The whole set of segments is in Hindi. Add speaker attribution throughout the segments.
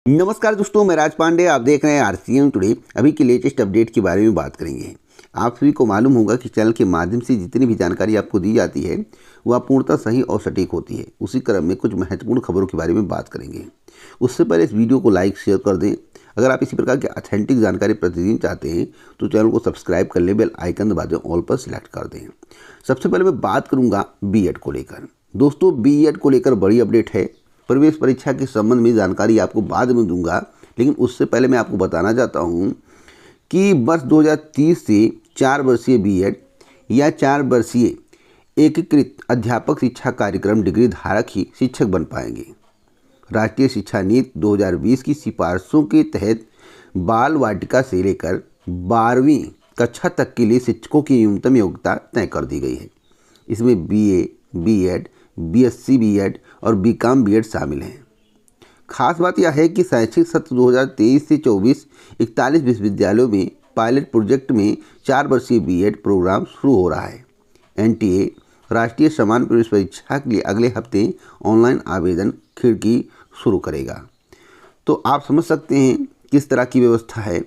Speaker 1: नमस्कार दोस्तों, मैं राज पांडे। आप देख रहे हैं आरसीएम टुडे। अभी की लेटेस्ट अपडेट के बारे में बात करेंगे। आप सभी को मालूम होगा कि चैनल के माध्यम से जितनी भी जानकारी आपको दी जाती है वह पूर्णतः सही और सटीक होती है। उसी क्रम में कुछ महत्वपूर्ण खबरों के बारे में बात करेंगे। उससे पहले इस वीडियो को लाइक शेयर कर दें। अगर आप इसी प्रकार की ऑथेंटिक जानकारी प्रतिदिन चाहते हैं तो चैनल को सब्सक्राइब कर लें, बेल आइकन दबा दें, ऑल पर सिलेक्ट कर दें। सबसे पहले मैं बात करूँगा बीएड को लेकर। दोस्तों, बीएड को लेकर बड़ी अपडेट है। प्रवेश परीक्षा के संबंध में जानकारी आपको बाद में दूंगा, लेकिन उससे पहले मैं आपको बताना चाहता हूं कि वर्ष 2030 से 4 वर्षीय बीएड या 4 वर्षीय एकीकृत अध्यापक शिक्षा कार्यक्रम डिग्री धारक ही शिक्षक बन पाएंगे। राष्ट्रीय शिक्षा नीति 2020 की सिफारिशों के तहत बाल वाटिका से लेकर 12वीं कक्षा तक के लिए शिक्षकों की न्यूनतम योग्यता तय कर दी गई है। इसमें बीए, बीएड, बीएससी बीएड और बीकॉम बीएड शामिल हैं। खास बात यह है कि शैक्षिक सत्र 2023 से 24 41 विश्वविद्यालयों में पायलट प्रोजेक्ट में 4 वर्षीय बीएड प्रोग्राम शुरू हो रहा है। एनटीए राष्ट्रीय समान प्रवेश परीक्षा के लिए अगले हफ्ते ऑनलाइन आवेदन खिड़की शुरू करेगा। तो आप समझ सकते हैं किस तरह की व्यवस्था है।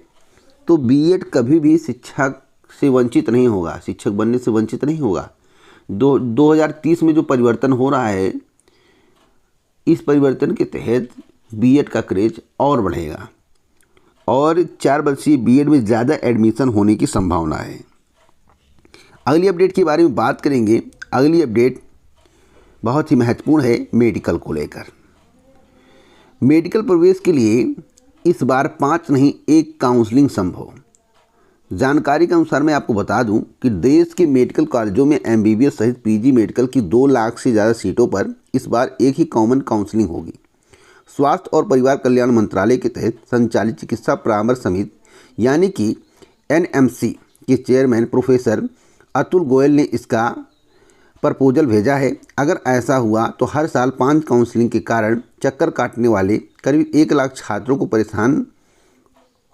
Speaker 1: तो बीएड कभी भी शिक्षक से वंचित नहीं होगा, शिक्षक बनने से वंचित नहीं होगा। 2030 में जो परिवर्तन हो रहा है, इस परिवर्तन के तहत बीएड का क्रेज और बढ़ेगा और 4 वर्षीय बीएड में ज़्यादा एडमिशन होने की संभावना है। अगली अपडेट के बारे में बात करेंगे। अगली अपडेट बहुत ही महत्वपूर्ण है मेडिकल को लेकर। मेडिकल प्रवेश के लिए इस बार 5 नहीं 1 काउंसलिंग संभव। जानकारी के अनुसार मैं आपको बता दूं कि देश के मेडिकल कॉलेजों में एमबीबीएस सहित पीजी मेडिकल की 2 लाख से ज़्यादा सीटों पर इस बार एक ही कॉमन काउंसलिंग होगी। स्वास्थ्य और परिवार कल्याण मंत्रालय के तहत संचालित चिकित्सा परामर्श समिति यानी कि एनएमसी के चेयरमैन प्रोफेसर अतुल गोयल ने इसका प्रपोजल भेजा है। अगर ऐसा हुआ तो हर साल 5 काउंसलिंग के कारण चक्कर काटने वाले करीब 1 लाख छात्रों को परेशान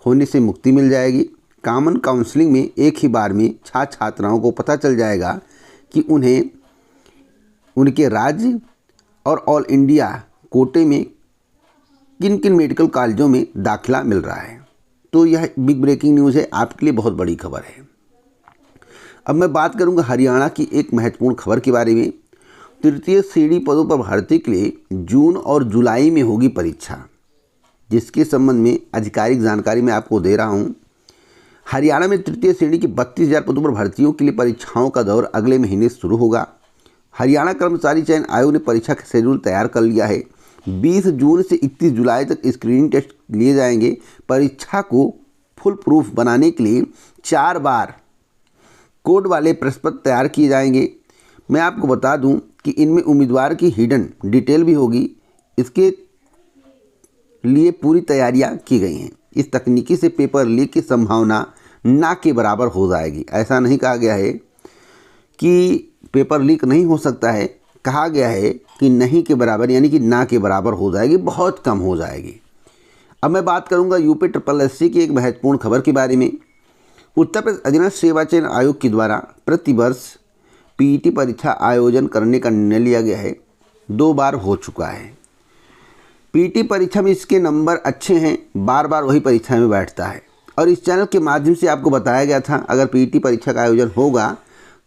Speaker 1: होने से मुक्ति मिल जाएगी। कॉमन काउंसलिंग में एक ही बार में छात्र छात्राओं को पता चल जाएगा कि उन्हें उनके राज्य और ऑल इंडिया कोटे में किन किन मेडिकल कॉलेजों में दाखिला मिल रहा है। तो यह बिग ब्रेकिंग न्यूज़ है, आपके लिए बहुत बड़ी खबर है। अब मैं बात करूंगा हरियाणा की एक महत्वपूर्ण खबर के बारे में। तृतीय श्रेणी पदों पर भर्ती के लिए जून और जुलाई में होगी परीक्षा, जिसके संबंध में आधिकारिक जानकारी मैं आपको दे रहा हूँ। हरियाणा में तृतीय श्रेणी की 32,000 पदों पर भर्तियों के लिए परीक्षाओं का दौर अगले महीने शुरू होगा। हरियाणा कर्मचारी चयन आयोग ने परीक्षा का शेड्यूल तैयार कर लिया है। 20 जून से 31 जुलाई तक स्क्रीनिंग टेस्ट लिए जाएंगे। परीक्षा को फुल प्रूफ बनाने के लिए 4 बार कोड वाले प्रश्न पत्र तैयार किए जाएंगे। मैं आपको बता दूं कि इनमें उम्मीदवार की हिडन डिटेल भी होगी। इसके लिए पूरी तैयारियां की गई हैं। इस तकनीकी से पेपर लीक की संभावना ना के बराबर हो जाएगी। ऐसा नहीं कहा गया है कि पेपर लीक नहीं हो सकता है, कहा गया है कि नहीं के बराबर यानी कि ना के बराबर हो जाएगी, बहुत कम हो जाएगी। अब मैं बात करूंगा यूपी SSSC की एक महत्वपूर्ण खबर के बारे में। उत्तर प्रदेश अधीनस्थ सेवा चयन आयोग के द्वारा प्रतिवर्ष पीईटी परीक्षा आयोजन करने का निर्णय लिया गया है। 2 बार हो चुका है। पीईटी परीक्षा में इसके नंबर अच्छे हैं, बार बार वही परीक्षा में बैठता है। और इस चैनल के माध्यम से आपको बताया गया था अगर पीईटी परीक्षा का आयोजन होगा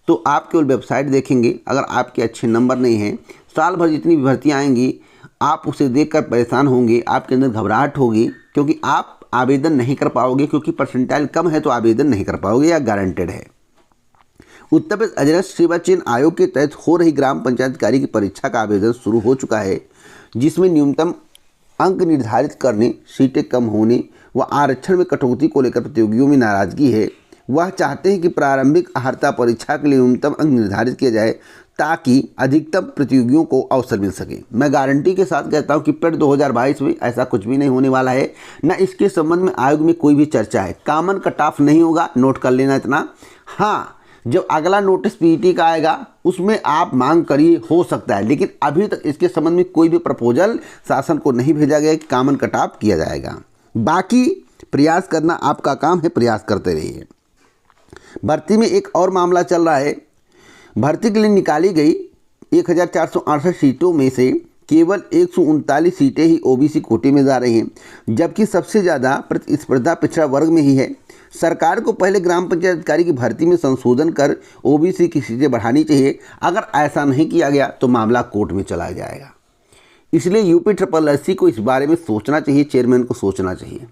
Speaker 1: तो आप केवल वेबसाइट देखेंगे। अगर आपके अच्छे नंबर नहीं हैं, साल भर जितनी भी भर्तियाँ आएंगी आप उसे देखकर परेशान होंगे, आपके अंदर घबराहट होगी, क्योंकि आप आवेदन नहीं कर पाओगे, क्योंकि परसेंटाइल कम है तो आवेदन नहीं कर पाओगे, या गारंटेड है। उत्तर प्रदेश अधीनस्थ सेवा चयन आयोग के तहत हो रही ग्राम पंचायत अधिकारी की परीक्षा का आवेदन शुरू हो चुका है, जिसमें न्यूनतम अंक निर्धारित करने, सीटें कम होने व आरक्षण में कटौती को लेकर प्रतियोगियों में नाराजगी है। वह चाहते हैं कि प्रारंभिक अर्हता परीक्षा के लिए न्यूनतम अंक निर्धारित किया जाए ताकि अधिकतम प्रतियोगियों को अवसर मिल सके। मैं गारंटी के साथ कहता हूं कि पेट 2022 में ऐसा कुछ भी नहीं होने वाला है, न इसके संबंध में आयोग में कोई भी चर्चा है। कॉमन कट ऑफ नहीं होगा, नोट कर लेना इतना। हाँ, जब अगला नोटिस पीईटी का आएगा उसमें आप मांग करिए, हो सकता है, लेकिन अभी तक इसके संबंध में कोई भी प्रपोजल शासन को नहीं भेजा गया कि कॉमन कट ऑफ किया जाएगा। बाकी प्रयास करना आपका काम है, प्रयास करते रहिए। भर्ती में एक और मामला चल रहा है। भर्ती के लिए निकाली गई 1468 सीटों में से केवल 139 सीटें ही ओबीसी कोटे में जा रही हैं, जबकि सबसे ज़्यादा प्रतिस्पर्धा पिछड़ा वर्ग में ही है। सरकार को पहले ग्राम पंचायत अधिकारी की भर्ती में संशोधन कर ओबीसी की सीटें बढ़ानी चाहिए। अगर ऐसा नहीं किया गया तो मामला कोर्ट में चला जाएगा। इसलिए UPSSC को इस बारे में सोचना चाहिए, चेयरमैन को सोचना चाहिए।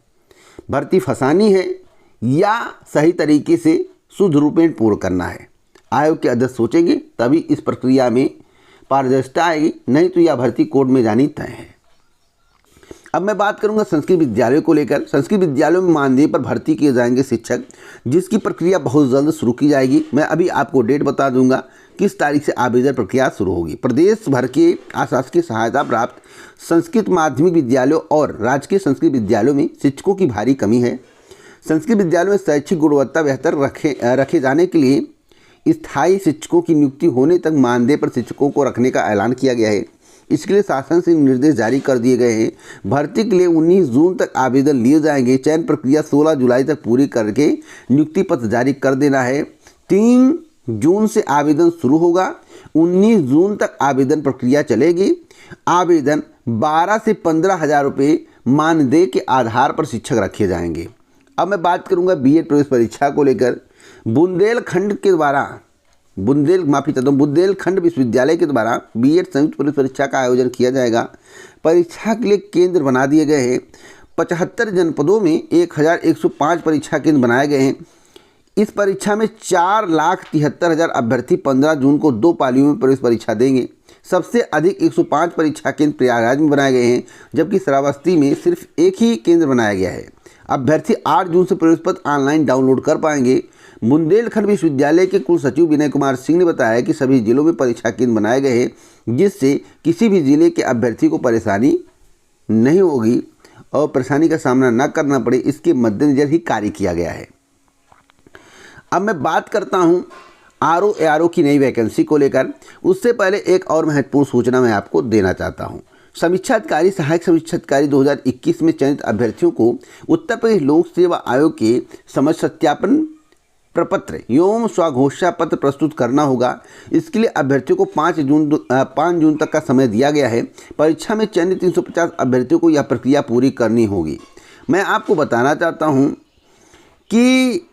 Speaker 1: भर्ती फंसानी है या सही तरीके से शुद्ध रूपेण पूर्ण करना है। आयोग के अध्यक्ष सोचेंगे तभी इस प्रक्रिया में पारदर्शिता आएगी, नहीं तो यह भर्ती कोर्ट में जानी तय है। अब मैं बात करूंगा संस्कृत विद्यालयों को लेकर। संस्कृत विद्यालयों में मानदेय पर भर्ती किए जाएंगे शिक्षक, जिसकी प्रक्रिया बहुत जल्द शुरू की जाएगी। मैं अभी आपको डेट बता दूंगा किस तारीख से आवेदन प्रक्रिया शुरू होगी। प्रदेश भर के अशासकीय सहायता प्राप्त संस्कृत माध्यमिक विद्यालयों और राजकीय संस्कृत विद्यालयों में शिक्षकों की भारी कमी है। संस्कृत विद्यालयों में शैक्षिक गुणवत्ता बेहतर रखे जाने के लिए स्थायी शिक्षकों की नियुक्ति होने तक मानदेय पर शिक्षकों को रखने का ऐलान किया गया है। इसके लिए शासन से निर्देश जारी कर दिए गए हैं। भर्ती के लिए 19 जून तक आवेदन लिए जाएंगे। चयन प्रक्रिया 16 जुलाई तक पूरी करके नियुक्ति पत्र जारी कर देना है। 3 जून से आवेदन शुरू होगा। 19 जून तक आवेदन प्रक्रिया चलेगी। आवेदन 12 से 15 हज़ार रुपये मानदेय के आधार पर शिक्षक रखे जाएंगे। अब मैं बात करूंगा बीएड प्रवेश परीक्षा को लेकर। बुंदेलखंड विश्वविद्यालय के द्वारा बीएड संयुक्त प्रवेश परीक्षा का आयोजन किया जाएगा। परीक्षा के लिए केंद्र बना दिए गए हैं। 75 जनपदों में 1105 परीक्षा केंद्र बनाए गए हैं। इस परीक्षा में 4,73,000 अभ्यर्थी 15 जून को 2 पालियों में प्रवेश परीक्षा देंगे। सबसे अधिक 105 परीक्षा केंद्र प्रयागराज में बनाए गए हैं, जबकि श्रावस्ती में सिर्फ एक ही केंद्र बनाया गया है। अभ्यर्थी 8 जून से प्रवेश पत्र ऑनलाइन डाउनलोड कर पाएंगे। बुंदेलखंड विश्वविद्यालय के कुल सचिव विनय कुमार सिंह ने बताया कि सभी जिलों में परीक्षा केंद्र बनाए गए हैं, जिससे किसी भी जिले के अभ्यर्थी को परेशानी नहीं होगी और परेशानी का सामना न करना पड़े, इसके मद्देनजर ही कार्य किया गया है। अब मैं बात करता हूं RO की नई वैकेंसी को लेकर। उससे पहले एक और महत्वपूर्ण सूचना मैं आपको देना चाहता हूं। समीक्षा अधिकारी, सहायक समीक्षा अधिकारी 2021 में चयनित अभ्यर्थियों को उत्तर प्रदेश लोक सेवा आयोग के समझ सत्यापन प्रपत्र एवं स्वघोषणा पत्र प्रस्तुत करना होगा। इसके लिए अभ्यर्थियों को 5 जून तक का समय दिया गया है। परीक्षा में चयनित 350 अभ्यर्थियों को यह प्रक्रिया पूरी करनी होगी। मैं आपको बताना चाहता हूं कि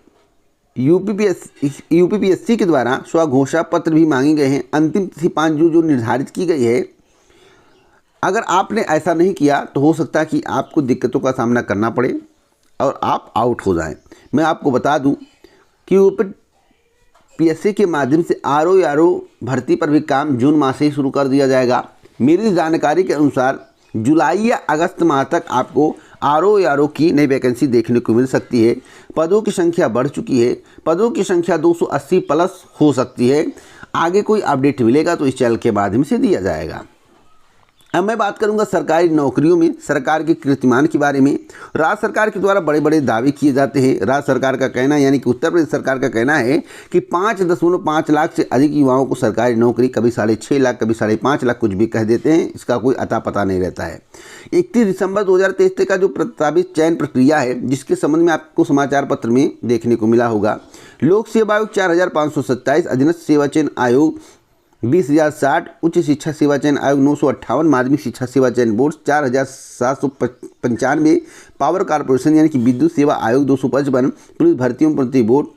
Speaker 1: UPSC के द्वारा स्वघोषणा पत्र भी मांगे गए हैं। अंतिम तिथि 5 जून जो निर्धारित की गई है। अगर आपने ऐसा नहीं किया तो हो सकता है कि आपको दिक्कतों का सामना करना पड़े और आप आउट हो जाएं। मैं आपको बता दूं कि UPSC के माध्यम से RO भर्ती पर भी काम जून माह से ही शुरू कर दिया जाएगा। मेरी जानकारी के अनुसार जुलाई या अगस्त माह तक आपको RO की नई वैकेंसी देखने को मिल सकती है। पदों की संख्या बढ़ चुकी है। पदों की संख्या 280 प्लस हो सकती है। आगे कोई अपडेट मिलेगा तो इस चैनल के माध्यम से दिया जाएगा। अब मैं बात करूंगा सरकारी नौकरियों में सरकार के कीर्तिमान के बारे में। राज्य सरकार के द्वारा बड़े बड़े दावे किए जाते हैं। राज्य सरकार का कहना यानी कि उत्तर प्रदेश सरकार का कहना है कि 5.5 लाख से अधिक युवाओं को सरकारी नौकरी, कभी 6.5 लाख, कभी 5.5 लाख, कुछ भी कह देते हैं। इसका कोई अता पता नहीं रहता है। 31 दिसंबर 2023 तक का जो प्रस्तावित चयन प्रक्रिया है, जिसके संबंध में आपको समाचार पत्र में देखने को मिला होगा। लोक सेवा आयोग 4,527, अधीनस्थ सेवा चयन आयोग 20,060, उच्च शिक्षा सेवा चयन आयोग 958, माध्यमिक शिक्षा सेवा चयन बोर्ड 4,795, पावर कॉर्पोरेशन यानी कि विद्युत सेवा आयोग 255, पुलिस भर्तियों प्रति बोर्ड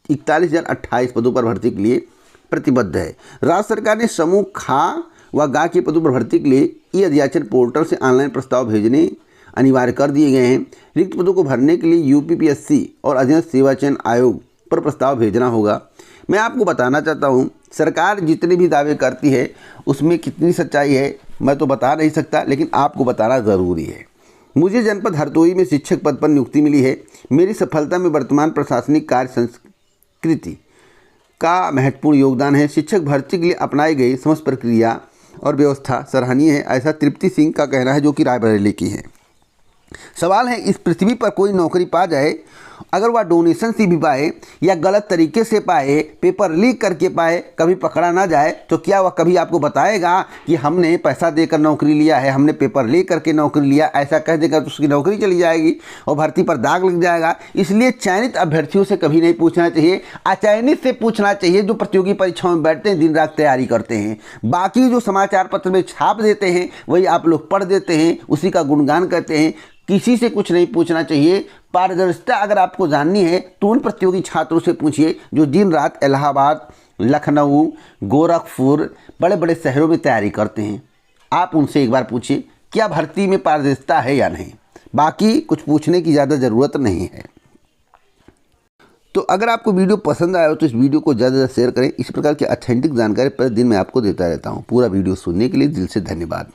Speaker 1: 41,028 पदों पर भर्ती के लिए प्रतिबद्ध है। राज्य सरकार ने समूह खा व गा के पदों पर भर्ती के लिए ई-अध्याचन पोर्टल से ऑनलाइन प्रस्ताव भेजने अनिवार्य कर दिए गए हैं। रिक्त पदों को भरने के लिए UPSC और अधीनस्थ सेवा चयन आयोग पर प्रस्ताव भेजना होगा। मैं आपको बताना चाहता हूं, सरकार जितने भी दावे करती है उसमें कितनी सच्चाई है मैं तो बता नहीं सकता, लेकिन आपको बताना ज़रूरी है। मुझे जनपद हरदोई में शिक्षक पद पर नियुक्ति मिली है। मेरी सफलता में वर्तमान प्रशासनिक कार्य संस्कृति का महत्वपूर्ण योगदान है। शिक्षक भर्ती के लिए अपनाई गई समस्त प्रक्रिया और व्यवस्था सराहनीय है, ऐसा तृप्ति सिंह का कहना है, जो कि रायबरेली की है। सवाल है, इस पृथ्वी पर कोई नौकरी पा जाए, अगर वह डोनेशन से भी पाए या गलत तरीके से पाए, पेपर लीक करके पाए, कभी पकड़ा ना जाए, तो क्या वह कभी आपको बताएगा कि हमने पैसा देकर नौकरी लिया है, हमने पेपर लीक करके नौकरी लिया? ऐसा कह देगा तो उसकी नौकरी चली जाएगी और भर्ती पर दाग लग जाएगा। इसलिए चयनित अभ्यर्थियों से कभी नहीं पूछना चाहिए, अचयनित से पूछना चाहिए जो प्रतियोगी परीक्षाओं में बैठते हैं, दिन रात तैयारी करते हैं। बाकी जो समाचार पत्र में छाप देते हैं वही आप लोग पढ़ देते हैं, उसी का गुणगान करते हैं। किसी से कुछ नहीं पूछना चाहिए। पारदर्शिता अगर आपको जाननी है तो उन प्रतियोगी छात्रों से पूछिए जो दिन रात इलाहाबाद, लखनऊ, गोरखपुर, बड़े बड़े शहरों में तैयारी करते हैं। आप उनसे एक बार पूछिए क्या भर्ती में पारदर्शिता है या नहीं। बाकी कुछ पूछने की ज़्यादा ज़रूरत नहीं है। तो अगर आपको वीडियो पसंद आया हो तो इस वीडियो को ज़्यादा से ज़्यादा शेयर करें। इस प्रकार की ऑथेंटिक जानकारी प्रतिदिन मैं आपको देता रहता हूँ। पूरा वीडियो सुनने के लिए दिल से धन्यवाद।